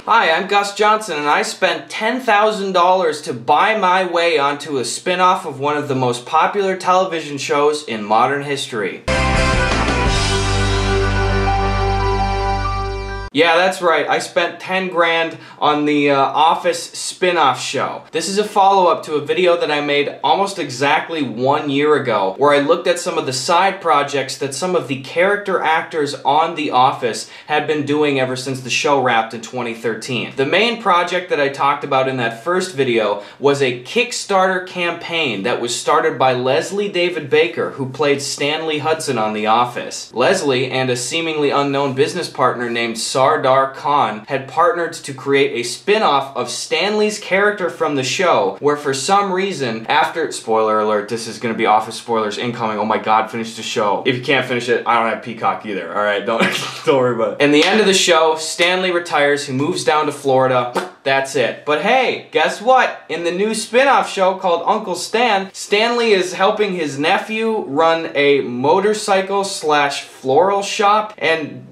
Hi, I'm Gus Johnson, and I spent $10,000 to buy my way onto a spin-off of one of the most popular television shows in modern history. Yeah, that's right. I spent 10 grand on the Office spin-off show. This is a follow-up to a video that I made almost exactly 1 year ago, where I looked at some of the side projects that some of the character actors on The Office had been doing ever since the show wrapped in 2013. The main project that I talked about in that first video was a Kickstarter campaign that was started by Leslie David Baker, who played Stanley Hudson on The Office. Leslie and a seemingly unknown business partner named Sardar Khan had partnered to create a spin-off of Stanley's character from the show, where for some reason, after, spoiler alert, this is gonna be Office spoilers incoming, oh my god, finish the show. If you can't finish it, I don't have Peacock either, alright? Don't worry about it. In the end of the show, Stanley retires, he moves down to Florida, that's it. But hey, guess what? In the new spin-off show called Uncle Stan, Stanley is helping his nephew run a motorcycle slash floral shop, and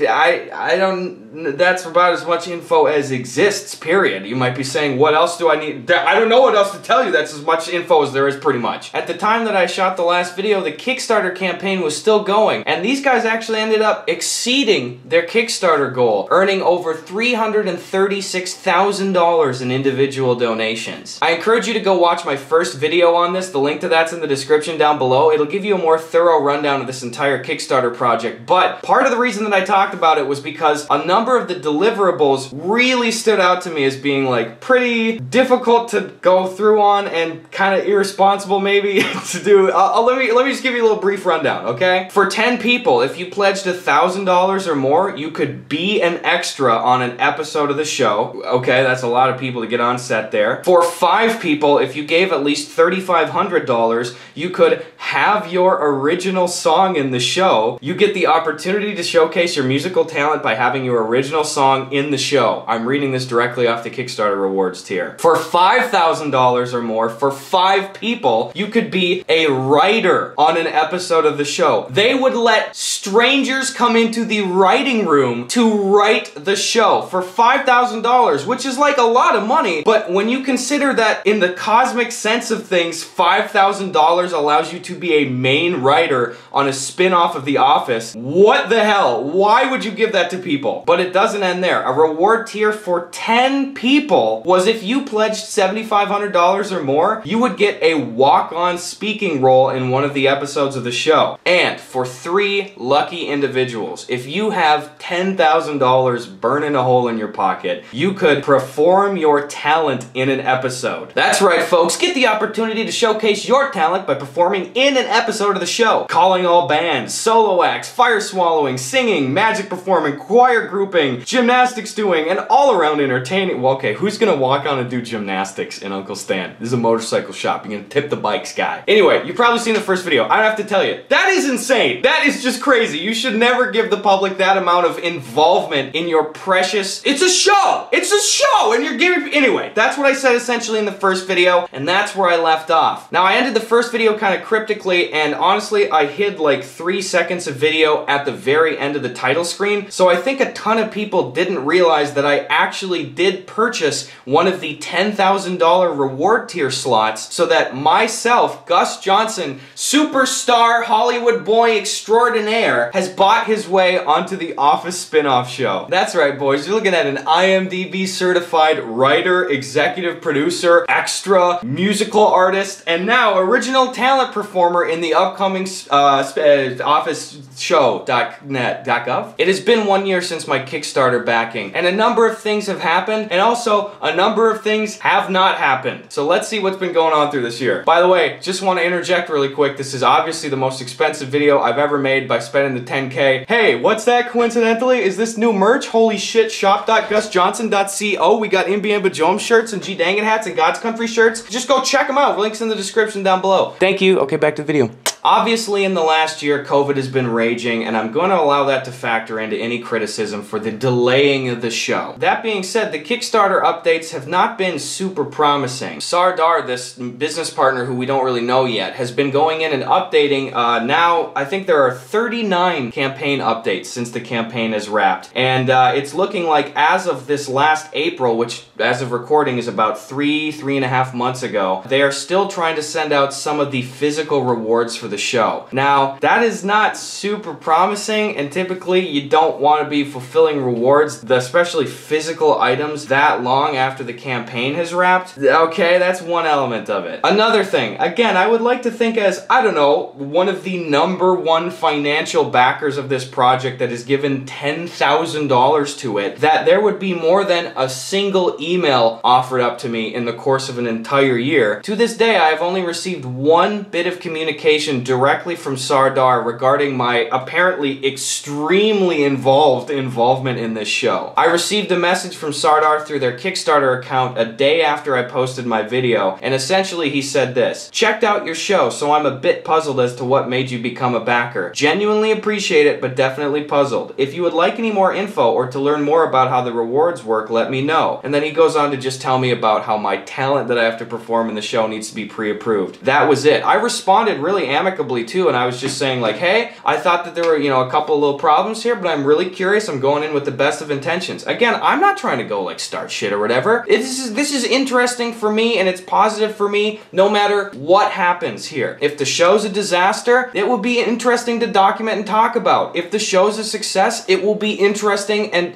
that's about as much info as exists, period. You might be saying, what else do I need? I don't know what else to tell you. That's as much info as there is, pretty much. At the time that I shot the last video, the Kickstarter campaign was still going, and these guys actually ended up exceeding their Kickstarter goal, earning over $336,000 in individual donations. I encourage you to go watch my first video on this. The link to that's in the description down below. It'll give you a more thorough rundown of this entire Kickstarter project, but part of the reason that I talked about it was because a number of the deliverables really stood out to me as being like pretty difficult to go through on and kind of irresponsible maybe to do. Let me just give you a little brief rundown, okay? For 10 people, if you pledged $1,000 or more, you could be an extra on an episode of the show. Okay, that's a lot of people to get on set there. For 5 people, if you gave at least $3,500, you could have your original song in the show. You get the opportunity to showcase your musical talent by having your original song in the show. I'm reading this directly off the Kickstarter rewards tier. For $5,000 or more, for 5 people, you could be a writer on an episode of the show. They would let strangers come into the writing room to write the show for $5,000, which is like a lot of money, but when you consider that in the cosmic sense of things, $5,000 allows you to be a main writer on a spin-off of The Office, what the hell? Why would you give that to people? But it doesn't end there. A reward tier for 10 people was if you pledged $7,500 or more, you would get a walk-on speaking role in one of the episodes of the show. And for 3 lucky individuals, if you have $10,000 burning a hole in your pocket, you could perform your talent in an episode. That's right, folks. Get the opportunity to showcase your talent by performing in an episode of the show. Calling all bands, solo acts, fire swallowing, singing, magic performing, choir grouping, gymnastics doing, and all-around entertaining. Well, okay, who's gonna walk on and do gymnastics in Uncle Stan? This is a motorcycle shop. You're gonna tip the bikes guy. Anyway, you've probably seen the first video. I don't have to tell you. That is insane. That is just crazy. You should never give the public that amount of involvement in your precious... It's a show! It's a show! And you're giving... Anyway, that's what I said essentially in the first video, and that's where I left off. Now, I ended the first video kind of cryptically, and honestly, I hid like 3 seconds of video at the very end of the title screen, so I think a ton of people didn't realize that I actually did purchase one of the $10,000 reward tier slots so that myself, Gus Johnson, superstar Hollywood boy extraordinaire, has bought his way onto the Office spin-off show. That's right, boys. You're looking at an IMDb certified writer, executive producer, extra, musical artist, and now original talent performer in the upcoming Office show.net.gov. It has been 1 year since my Kickstarter backing, and a number of things have happened, and also a number of things have not happened. So let's see what's been going on through this year. By the way, just want to interject really quick. This is obviously the most expensive video I've ever made by spending the 10K. Hey, what's that coincidentally? Is this new merch? Holy shit, shop.gusjohnson.co. We got Imbiamba Jombes shirts and G-Dangin hats and God's Country shirts. Just go check them out. Links in the description down below. Thank you. Okay, back to the video. Obviously, in the last year, COVID has been raging, and I'm going to allow that to factor into any criticism for the delaying of the show. That being said, the Kickstarter updates have not been super promising. Sardar, this business partner who we don't really know yet, has been going in and updating. Now, I think there are 39 campaign updates since the campaign has wrapped. And it's looking like as of this last April, which as of recording is about three and a half months ago, they are still trying to send out some of the physical rewards for the show. Now, that is not super promising, and typically you don't want to be fulfilling rewards, especially physical items, that long after the campaign has wrapped. Okay, that's one element of it. Another thing, again, I would like to think as, I don't know, one of the #1 financial backers of this project that has given $10,000 to it, that there would be more than a single email offered up to me in the course of an entire year. To this day, I have only received one bit of communication directly from Sardar regarding my apparently extremely involvement in this show. I received a message from Sardar through their Kickstarter account a day after I posted my video, and essentially he said this: "Checked out your show, so I'm a bit puzzled as to what made you become a backer. Genuinely appreciate it, but definitely puzzled. If you would like any more info or to learn more about how the rewards work, let me know." And then he goes on to just tell me about how my talent that I have to perform in the show needs to be pre-approved. That was it. I responded really amicably too, and I was just saying like, hey, I thought that there were, you know, a couple of little problems here, but I'm really curious. I'm going in with the best of intentions. Again, I'm not trying to go like start shit or whatever. This is interesting for me, and it's positive for me no matter what happens here. If the show's a disaster, it will be interesting to document and talk about. If the show's a success, it will be interesting and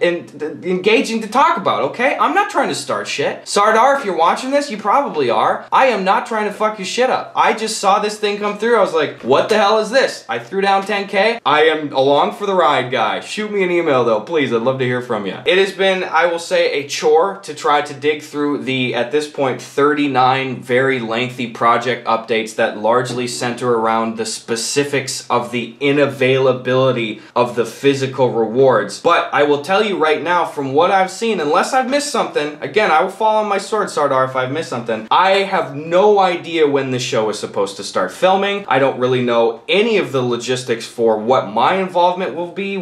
engaging to talk about, okay? I'm not trying to start shit. Sardar, if you're watching this, you probably are. I am not trying to fuck your shit up. I just saw this thing come through. I was like, what the hell is this? I threw down 10K. I am along for the ride, guy. Shoot me an email though, please. I'd love to hear from you. It has been, I will say, a chore to try to dig through the, at this point, 39 very lengthy project updates that largely center around the specifics of the unavailability of the physical rewards. But I will tell you right now, from what I've seen, unless I've missed something, again, I will fall on my sword, Sardar, if I've missed something, I have no idea when the show is supposed to start filming. I don't really know any of the logistics for what my involvement will be,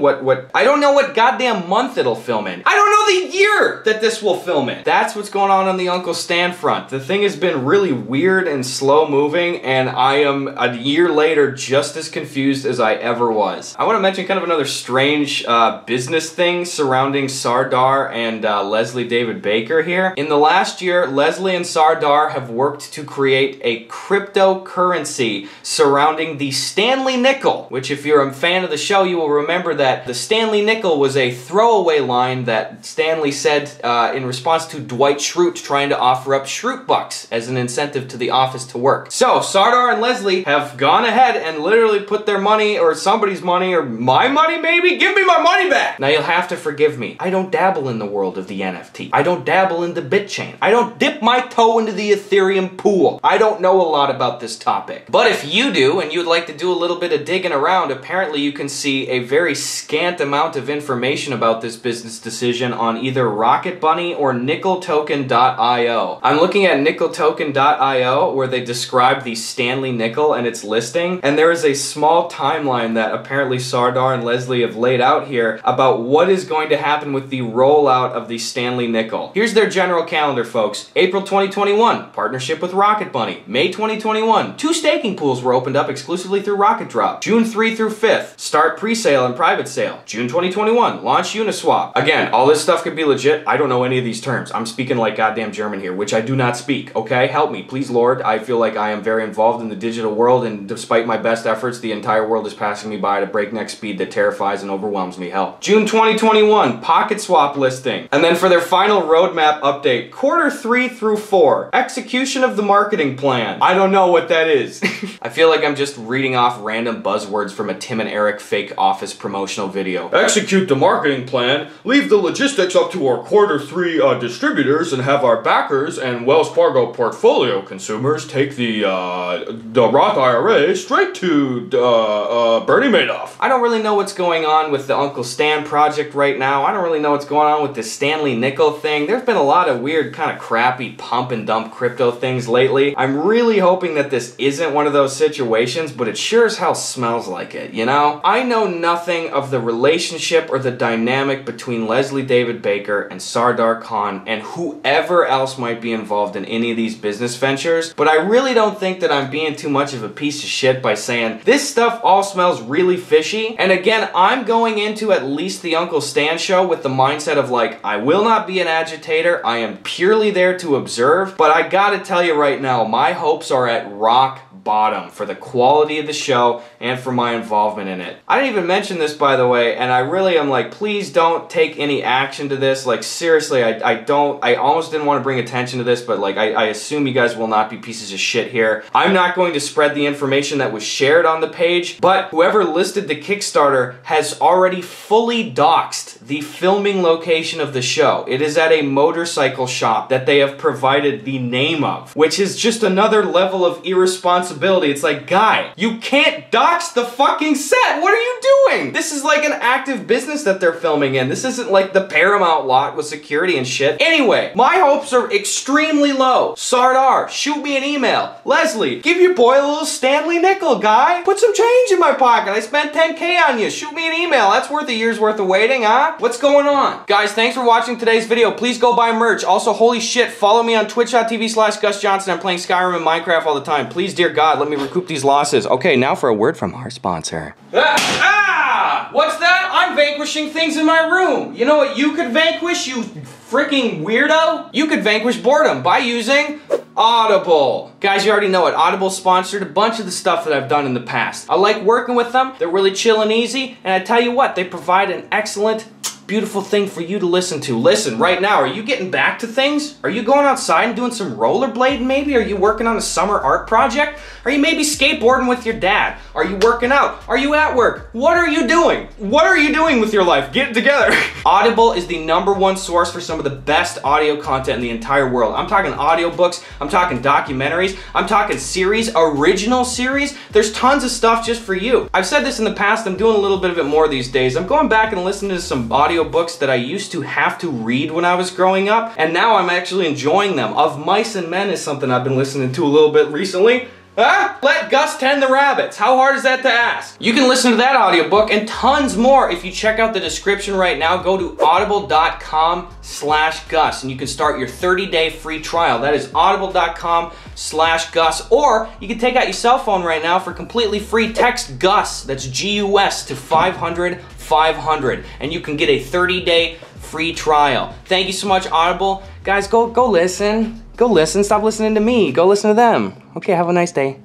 I don't know what goddamn month it'll film in. I don't know the year that this will film in. That's what's going on the Uncle Stan front. The thing has been really weird and slow moving, and I am a year later just as confused as I ever was. I want to mention kind of another strange business thing surrounding Sardar and Leslie David Baker here. In the last year, Leslie and Sardar have worked to create a cryptocurrency surrounding the Stanley Nickel, which if you're a fan of the show, you will remember that the Stanley Nickel was a throwaway line that Stanley said in response to Dwight Schrute trying to offer up Schrute bucks as an incentive to the office to work. So Sardar and Leslie have gone ahead and literally put their money, or somebody's money, or my money maybe? Give me my money back! Now you'll have to forgive me. I don't dabble in the world of the NFT. I don't dabble in the BitChain. I don't dip my toe into the Ethereum pool. I don't know a lot about this topic. But if you do, and you'd like to do a little bit of digging around, apparently you can see a very scant amount of information about this business decision on either Rocket Bunny or nickeltoken.io. I'm looking at nickeltoken.io where they describe the Stanley Nickel and its listing, and there is a small timeline that apparently Sardar and Leslie have laid out here about what is going to happen with the rollout of the Stanley Nickel. Here's their general calendar, folks. April 2021, partnership with Rocket Bunny. May 2021, 2 staking pools were opened up exclusively through Rocket Drop. June 3 through 5th, start pre-sale and private sale. June 2021, launch Uniswap. Again, all this stuff could be legit. I don't know any of these terms. I'm speaking like goddamn German here, which I do not speak, okay? Help me, please, Lord. I feel like I am very involved in the digital world, and despite my best efforts, the entire world is passing me by at a breakneck speed that terrifies and overwhelms me. Hell. June 2021, Pocket Swap listing. And then for their final roadmap update, Q3 through 4, execution of the marketing plan. I don't know what that is. I feel like I'm just reading off random buzzwords from a Tim and Eric fake office promotional video. Execute the marketing plan, leave the logistics up to our Q3 distributors, and have our backers and Wells Fargo portfolio consumers take the Roth IRA straight to Bernie Madoff. I don't really know what's going on with the Uncle Stan project right now. I don't really know what's going on with the Stanley Nickel thing. There's been a lot of weird kind of crappy pump and dump crypto things lately. I'm really hoping that this isn't one of those situations situations, but it sure as hell smells like it, you know? I know nothing of the relationship or the dynamic between Leslie David Baker and Sardar Khan and whoever else might be involved in any of these business ventures, but I really don't think that I'm being too much of a piece of shit by saying this stuff all smells really fishy. And again, I'm going into at least the Uncle Stan show with the mindset of like, I will not be an agitator, I am purely there to observe, but I gotta tell you right now, my hopes are at rock bottom for the quality of the show and for my involvement in it. I didn't even mention this, by the way, and I really am like, please don't take any action to this. Like, seriously, I almost didn't want to bring attention to this, but like, I assume you guys will not be pieces of shit here. I'm not going to spread the information that was shared on the page, but whoever listed the Kickstarter has already fully doxed the filming location of the show. It is at a motorcycle shop that they have provided the name of, which is just another level of irresponsibility. It's like, guy, you can't dox the fucking set. What are you doing? This is like an active business that they're filming in. This isn't like the Paramount lot with security and shit. Anyway, my hopes are extremely low. Sardar, shoot me an email. Leslie, give your boy a little Stanley nickel, guy. Put some change in my pocket. I spent 10K on you. Shoot me an email. That's worth a year's worth of waiting, huh? What's going on? Guys, thanks for watching today's video. Please go buy merch. Also, holy shit, follow me on twitch.tv/Gus Johnson. I'm playing Skyrim and Minecraft all the time. Please, dear God, let me recoup these losses. Okay, now for a word from our sponsor. What's that? I'm vanquishing things in my room. You know what you could vanquish, you freaking weirdo? You could vanquish boredom by using Audible. Guys, you already know it. Audible sponsored a bunch of the stuff that I've done in the past. I like working with them. They're really chill and easy. And I tell you what, they provide an excellent, beautiful thing for you to listen to. Listen, right now, are you getting back to things? Are you going outside and doing some rollerblading maybe? Are you working on a summer art project? Are you maybe skateboarding with your dad? Are you working out? Are you at work? What are you doing? What are you doing with your life? Get it together. Audible is the #1 source for some of the best audio content in the entire world. I'm talking audiobooks, I'm talking documentaries, I'm talking series, original series. There's tons of stuff just for you. I've said this in the past, I'm doing a little bit of it more these days. I'm going back and listening to some audiobooks that I used to have to read when I was growing up, and now I'm actually enjoying them. Of Mice and Men is something I've been listening to a little bit recently. Let Gus tend the rabbits. How hard is that to ask? You can listen to that audiobook and tons more if you check out the description right now. Go to audible.com/Gus and you can start your 30-day free trial. That is audible.com/Gus. Or you can take out your cell phone right now for completely free. Text Gus, that's G-U-S, to 500-500 and you can get a 30-day free trial. Thank you so much, Audible. Guys, go listen. Go listen. Stop listening to me. Go listen to them. Okay, have a nice day.